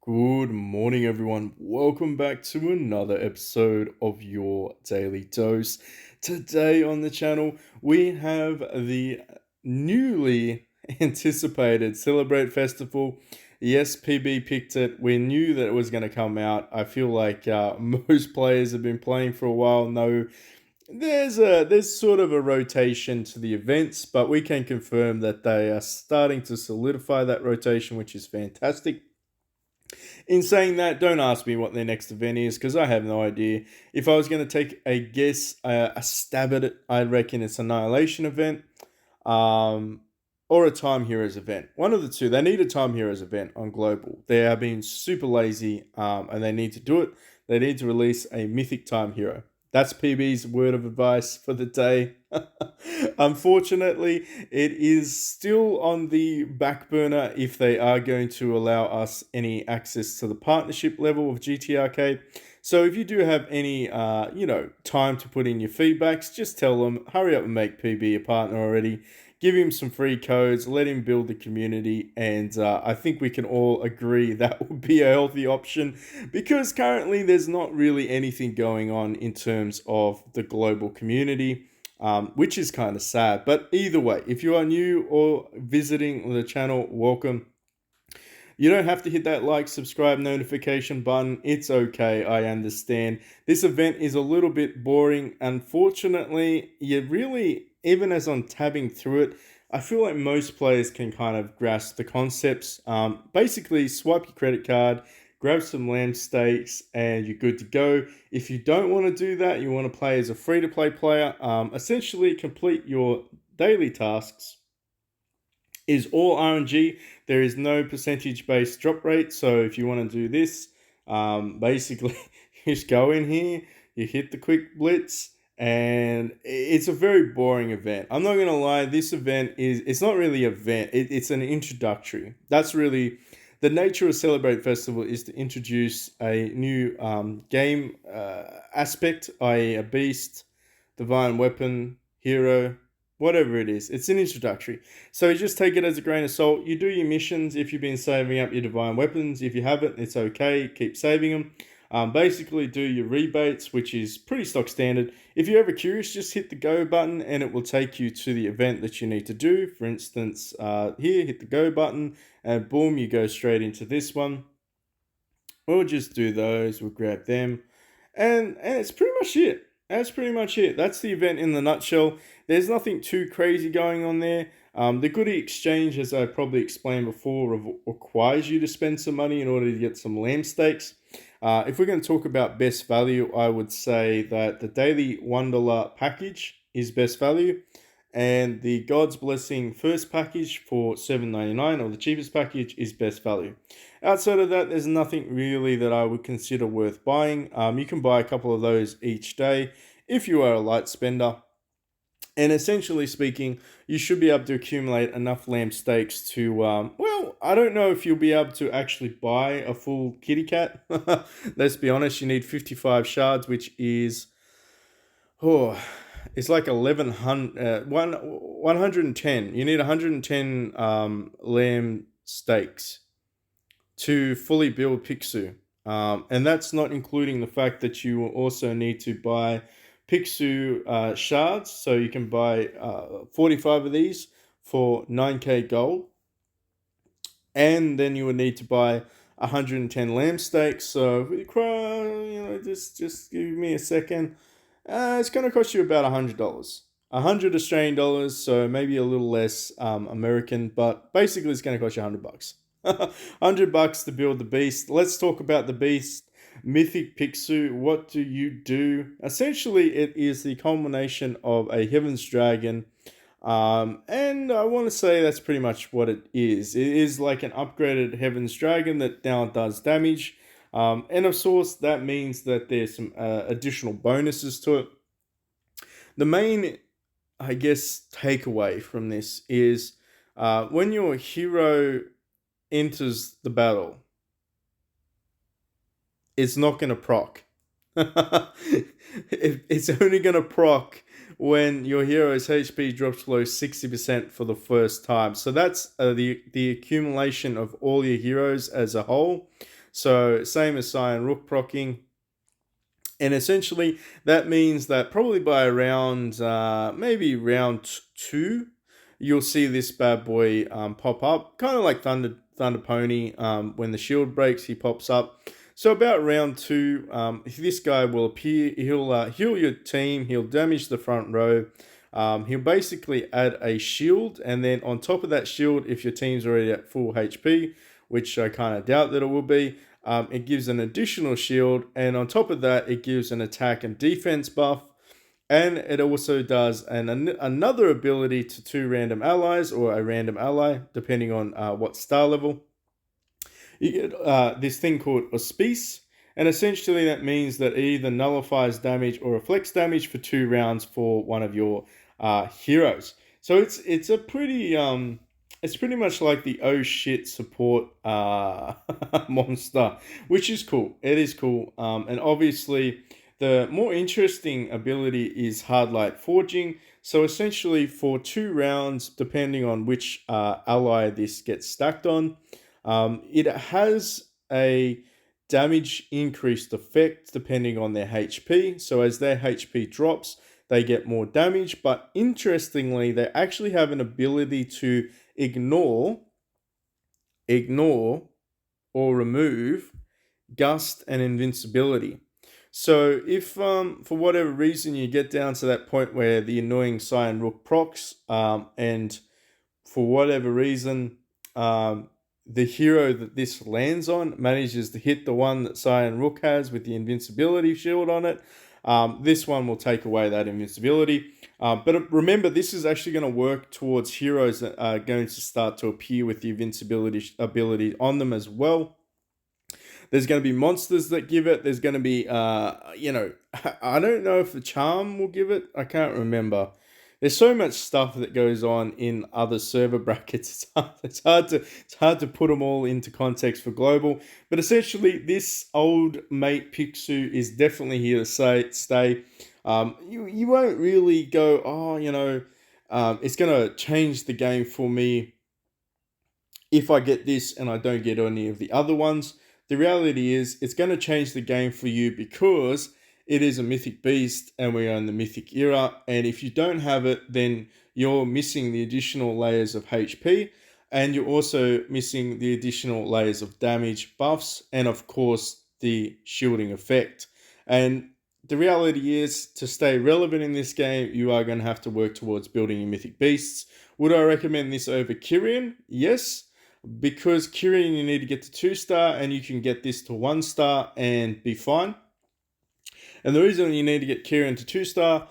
Good morning, everyone. Welcome back to another episode of your Daily Dose. Today on the channel, we have the newly anticipated Celebrate Festival. Yes, PB picked it. We knew that it was going to come out. I feel like most players have been playing for a while. No, there's sort of a rotation to the events, but we can confirm that they are starting to solidify that rotation, which is fantastic. In saying that, don't ask me what their next event is because I have no idea. If I was going to take a guess, a stab at it, I reckon it's Annihilation event um, or a Time Heroes event. One of the two. They need a Time Heroes event on Global. They are being super lazy and they need to do it. They need to release a Mythic Time Hero. That's PB's word of advice for the day. Unfortunately, it is still on the back burner if they are going to allow us any access to the partnership level of GT Arcade. So if you do have any, time to put in your feedbacks, just tell them, hurry up and make PB a partner already. Give him some free codes, let him build the community, and I think we can all agree that would be a healthy option because currently there's not really anything going on in terms of the global community. Which is kind of sad. But either way, if you are new or visiting the channel, welcome. You don't have to hit that like, subscribe, notification button. It's okay, I understand. This event is a little bit boring. Unfortunately, you really, even as I'm tabbing through it, I feel like most players can kind of grasp the concepts. Basically, swipe your credit card, grab some lamb steaks, and you're good to go. If you don't want to do that, you want to play as a free-to-play player, essentially complete your daily tasks is all RNG. There is no percentage based drop rate. So if you want to do this, basically you just go in here, you hit the quick blitz, and it's a very boring event. I'm not gonna lie, this event it's not really an event, it's an introductory. That's really the nature of Celebrate Festival is to introduce a new game aspect, i.e. a beast, divine weapon, hero, whatever it is. It's an introductory. So you just take it as a grain of salt. You do your missions if you've been saving up your divine weapons. If you haven't, it's okay. Keep saving them. Basically, do your rebates, which is pretty stock standard. If you're ever curious, just hit the go button and it will take you to the event that you need to do. For instance, here, hit the go button and boom, you go straight into this one. We'll just do those. We'll grab them. And it's pretty much it. That's pretty much it. That's the event in the nutshell. There's nothing too crazy going on there. The goodie exchange, as I probably explained before, requires you to spend some money in order to get some lamb steaks. If we're going to talk about best value, I would say that the daily $1 package is best value, and the God's Blessing first package for $7.99, or the cheapest package, is best value. Outside of that, there's nothing really that I would consider worth buying. You can buy a couple of those each day if you are a light spender. And essentially speaking, you should be able to accumulate enough lamb steaks to, well, I don't know if you'll be able to actually buy a full kitty cat. Let's be honest, you need 55 shards, which is, oh, it's like 110. You need 110 lamb steaks to fully build Pixiu. And that's not including the fact that you will also need to buy Pixiu shards. So you can buy 45 of these for 9k gold. And then you would need to buy 110 lamb steaks. So just give me a second. It's going to cost you about $100. 100 Australian dollars, so maybe a little less American, but basically it's going to cost you $100. $100 to build the beast. Let's talk about the beast. Mythic Pixiu. What do you do? Essentially, it is the culmination of a Heaven's Dragon. And I want to say that's pretty much what it is. It is like an upgraded Heaven's Dragon that now does damage. And of course, that means that there's some additional bonuses to it. The main, I guess, takeaway from this is when your hero enters the battle, it's not going to proc. It's only going to proc when your hero's HP drops below 60% for the first time. So that's the accumulation of all your heroes as a whole. So same as Cyan Rook procking. And essentially, that means that probably by around maybe round 2, you'll see this bad boy pop up, kind of like Thunder Pony. When the shield breaks, he pops up. So about round 2, this guy will appear. He'll heal your team. He'll damage the front row. He'll basically add a shield, and then on top of that shield, if your team's already at full HP, which I kind of doubt that it will be, it gives an additional shield, and on top of that, it gives an attack and defense buff, and it also does another ability to 2 random allies or a random ally, depending on what star level. You get this thing called Auspice, and essentially that means that it either nullifies damage or reflects damage for 2 rounds for one of your heroes. So it's a pretty it's pretty much like the oh shit support monster, which is cool. It is cool, and obviously the more interesting ability is Hard Light Forging. So essentially, for 2 rounds, depending on which ally this gets stacked on, it has a damage increased effect depending on their HP. So as their HP drops, they get more damage. But interestingly, they actually have an ability to ignore or remove gust and invincibility. So if for whatever reason you get down to that point where the annoying Cyan Rook procs, and for whatever reason the hero that this lands on manages to hit the one that Cyan Rook has with the invincibility shield on it, this one will take away that invincibility. But remember, this is actually going to work towards heroes that are going to start to appear with the invincibility ability on them as well. There's going to be monsters that give it. There's going to be, I don't know if the charm will give it. I can't remember. There's so much stuff that goes on in other server brackets. It's hard to put them all into context for global. But essentially, this old mate Pixiu is definitely here to stay. You won't really go, it's going to change the game for me if I get this and I don't get any of the other ones. The reality is it's going to change the game for you because it is a mythic beast and we're in the mythic era. And if you don't have it, then you're missing the additional layers of HP, and you're also missing the additional layers of damage buffs, and of course the shielding effect. And the reality is, to stay relevant in this game, you are going to have to work towards building your mythic beasts. Would I recommend this over Kyrian? Yes. Because Kyrian, you need to get to 2-star, and you can get this to 1-star and be fine. And the reason you need to get Kyrian to 2-star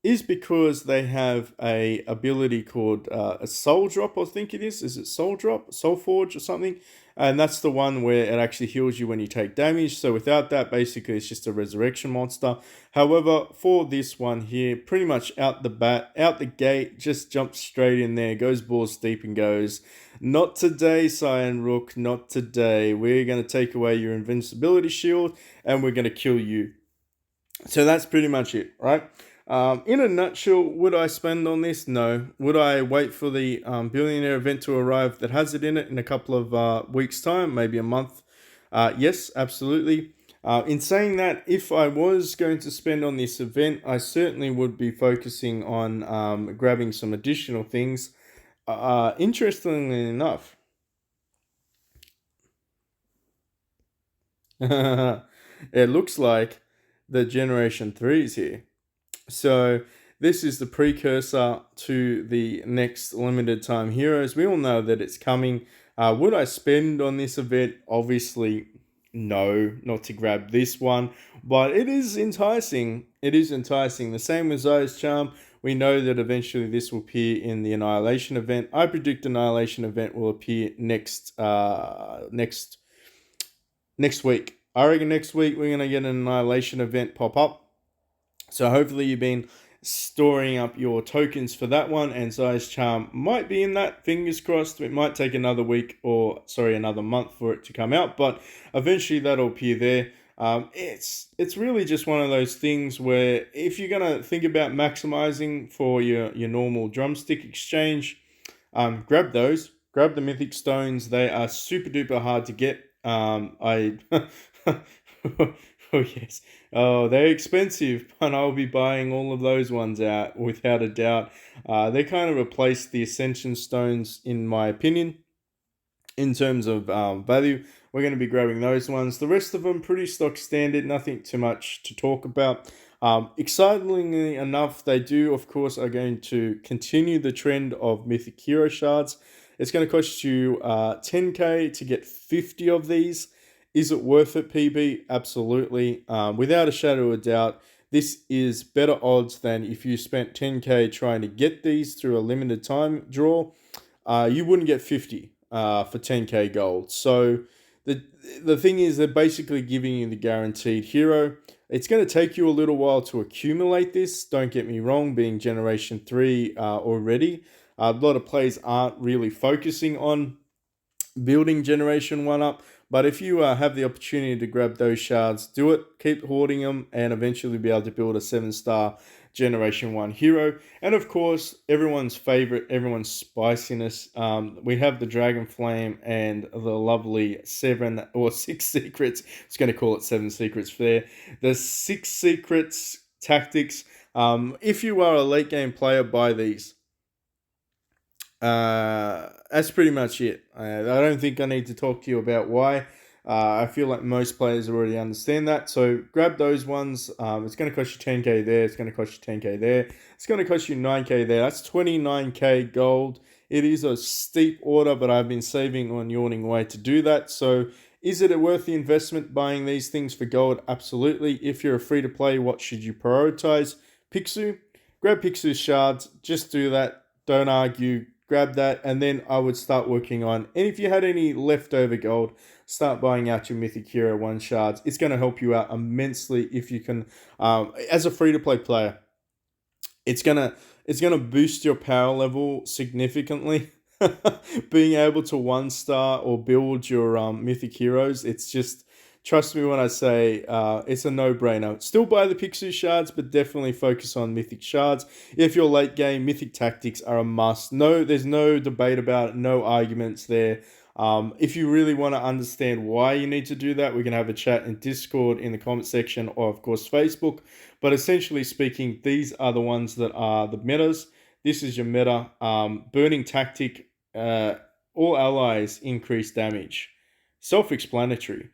is because they have a ability called a Soul Drop, I think it is. Is it Soul Drop? Soul Forge or something? And that's the one where it actually heals you when you take damage. So without that, basically, it's just a resurrection monster. However, for this one here, pretty much out the gate, just jumps straight in there, goes balls deep and goes, not today, Cyan Rook, not today. We're going to take away your invincibility shield and we're going to kill you. So that's pretty much it, right? In a nutshell, would I spend on this? No. Would I wait for the billionaire event to arrive that has it in a couple of weeks' time, maybe a month? Yes, absolutely. In saying that, if I was going to spend on this event, I certainly would be focusing on grabbing some additional things. Interestingly enough, it looks like the Generation 3 is here. So this is the precursor to the next limited time heroes. We all know that it's coming. Would I spend on this event? Obviously, no, not to grab this one. But it is enticing. It is enticing. The same with Zaya's Charm. We know that eventually this will appear in the Annihilation event. I predict Annihilation event will appear next week. I reckon next week we're going to get an Annihilation event pop up. So hopefully you've been storing up your tokens for that one, and Zaya's Charm might be in that. Fingers crossed. It might take another month for it to come out, but eventually that'll appear there. It's really just one of those things where if you're gonna think about maximizing for your normal drumstick exchange, grab those. Grab the mythic stones. They are super duper hard to get. I oh yes. Oh, they're expensive, but I'll be buying all of those ones out without a doubt. They kind of replace the Ascension Stones, in my opinion, in terms of value. We're going to be grabbing those ones. The rest of them pretty stock standard, nothing too much to talk about. Excitingly enough, they do, of course, are going to continue the trend of Mythic Hero shards. It's going to cost you 10k to get 50 of these. Is it worth it, PB? Absolutely. Without a shadow of a doubt, this is better odds than if you spent 10k trying to get these through a limited time draw. You wouldn't get 50 for 10k gold. So the the thing is, they're basically giving you the guaranteed hero. It's going to take you a little while to accumulate this. Don't get me wrong, being Generation 3 already. A lot of players aren't really focusing on building Generation 1 up. But if you have the opportunity to grab those shards, do it. Keep hoarding them and eventually be able to build a 7-star Generation 1 hero. And of course, everyone's favorite, everyone's spiciness. We have the Dragon Flame and the lovely 7 or 6 secrets. It's going to call it 7 secrets there. The 6 secrets tactics. If you are a late game player, buy these. That's pretty much it. I don't think I need to talk to you about why. I feel like most players already understand that. So grab those ones. It's going to cost you 10k there. It's going to cost you 10k there. It's going to cost you 9k there. That's 29k gold. It is a steep order, but I've been saving on Yawning Way to do that. So is it worth the investment buying these things for gold? Absolutely. If you're a free to play, what should you prioritize? Pixiu. Grab Pixiu's shards. Just do that. Don't argue. Grab that, and then I would start working on. And if you had any leftover gold, start buying out your Mythic Hero 1 shards. It's going to help you out immensely if you can, as a free to play player. It's gonna boost your power level significantly. Being able to 1-star or build your Mythic Heroes, it's just, trust me when I say it's a no-brainer. Still buy the Pixiu shards, but definitely focus on Mythic shards. If you're late game, Mythic tactics are a must. No, there's no debate about it, no arguments there. If you really want to understand why you need to do that, we can have a chat in Discord, in the comment section, or of course Facebook. But essentially speaking, these are the ones that are the metas. This is your meta. Burning tactic, all allies increase damage. Self-explanatory.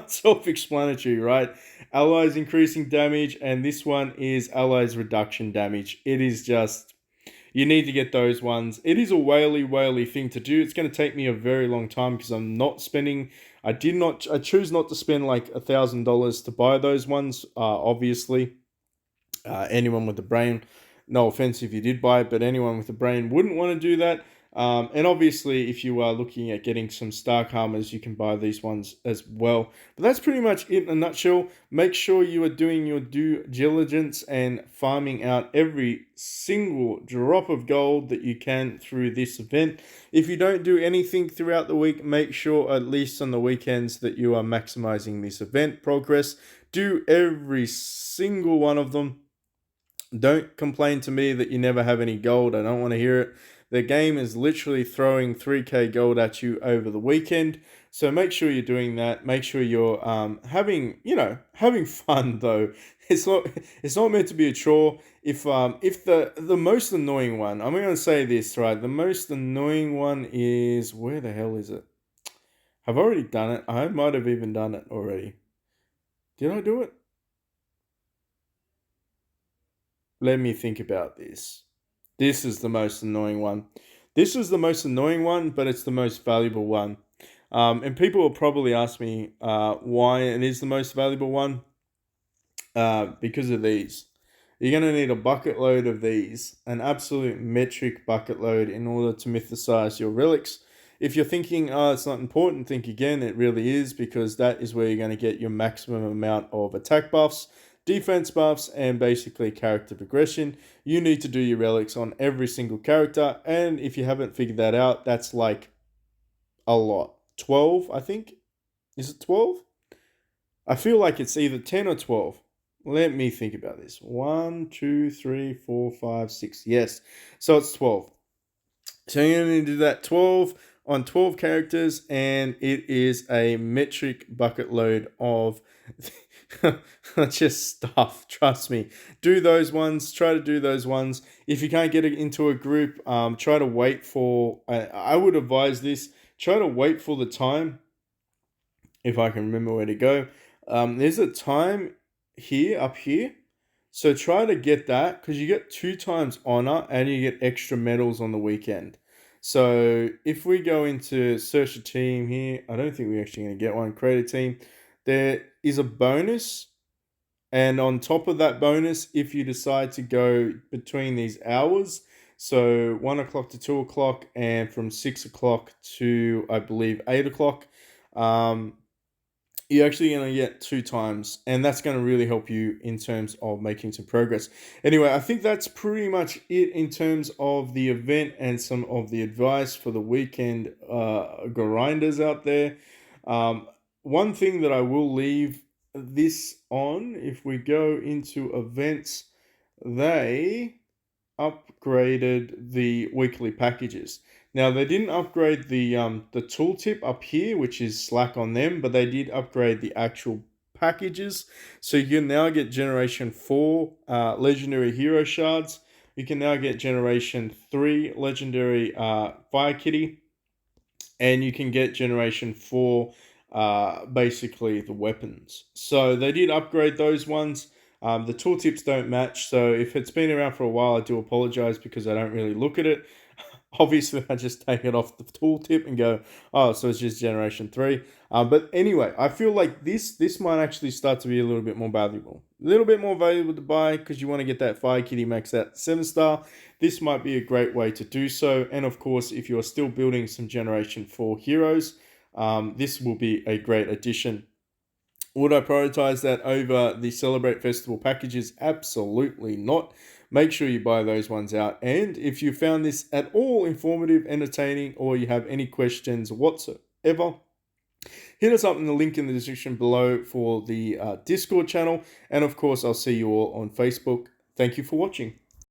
Self-explanatory, right? Allies increasing damage, and this one is allies reduction damage. It is just, you need to get those ones. It is a whaley thing to do. It's going to take me a very long time because I'm not spending. I choose not to spend like $1,000 to buy those ones. Obviously, anyone with a brain, no offense if you did buy it, but anyone with a brain wouldn't want to do that. And obviously, if you are looking at getting some Stark Armors, you can buy these ones as well. But that's pretty much it in a nutshell. Make sure you are doing your due diligence and farming out every single drop of gold that you can through this event. If you don't do anything throughout the week, make sure at least on the weekends that you are maximizing this event progress. Do every single one of them. Don't complain to me that you never have any gold. I don't want to hear it. The game is literally throwing 3k gold at you over the weekend. So make sure you're doing that. Make sure you're having fun though. It's not meant to be a chore. If the most annoying one, I'm going to say this, right? The most annoying one is, where the hell is it? I've already done it. I might have even done it already. Did I do it? Let me think about this. This is the most annoying one. This is the most annoying one, but it's the most valuable one. And people will probably ask me why it is the most valuable one. Because of these. You're going to need a bucket load of these, an absolute metric bucket load, in order to mythicize your relics. If you're thinking, oh, it's not important, think again, it really is, because that is where you're going to get your maximum amount of attack buffs, defense buffs, and basically character progression. You need to do your relics on every single character, and if you haven't figured that out, that's like a lot. 12, I think? Is it 12? I feel like it's either 10 or 12. Let me think about this. 1, 2, 3, 4, 5, 6. Yes. So it's 12. So you're going to do that 12 on 12 characters, and it is a metric bucket load of just stuff. Trust me. Do those ones. Try to do those ones. If you can't get it into a group, try to wait for. I would advise this. Try to wait for the time, if I can remember where to go. There's a time here, up here. So try to get that because you get 2 times honor and you get extra medals on the weekend. So if we go into search a team here, I don't think we're actually going to get one. Create a team. There is a bonus. And on top of that bonus, if you decide to go between these hours, so 1 o'clock to 2 o'clock, and from 6 o'clock to I believe 8 o'clock, um, you're actually going to get 2 times, and that's going to really help you in terms of making some progress. Anyway, I think that's pretty much it in terms of the event and some of the advice for the weekend grinders out there. Um, One thing that I will leave this on, if we go into events, they upgraded the weekly packages. Now they didn't upgrade the tooltip up here, which is slack on them, but they did upgrade the actual packages. So you can now get Generation 4 Legendary Hero Shards. You can now get Generation 3 Legendary Fire Kitty, and you can get Generation 4 basically the weapons. So they did upgrade those ones. The tooltips don't match, so if it's been around for a while, I do apologize because I don't really look at it. Obviously, I just take it off the tooltip and go, oh, so it's just Generation 3. But anyway, I feel like this might actually start to be a little bit more valuable. A little bit more valuable to buy because you want to get that Fire Kitty max at 7-star. This might be a great way to do so. And of course, if you're still building some Generation 4 heroes, this will be a great addition. Would I prioritize that over the Celebrate Festival packages? Absolutely not. Make sure you buy those ones out. And if you found this at all informative, entertaining, or you have any questions whatsoever, hit us up in the link in the description below for the Discord channel. And of course, I'll see you all on Facebook. Thank you for watching.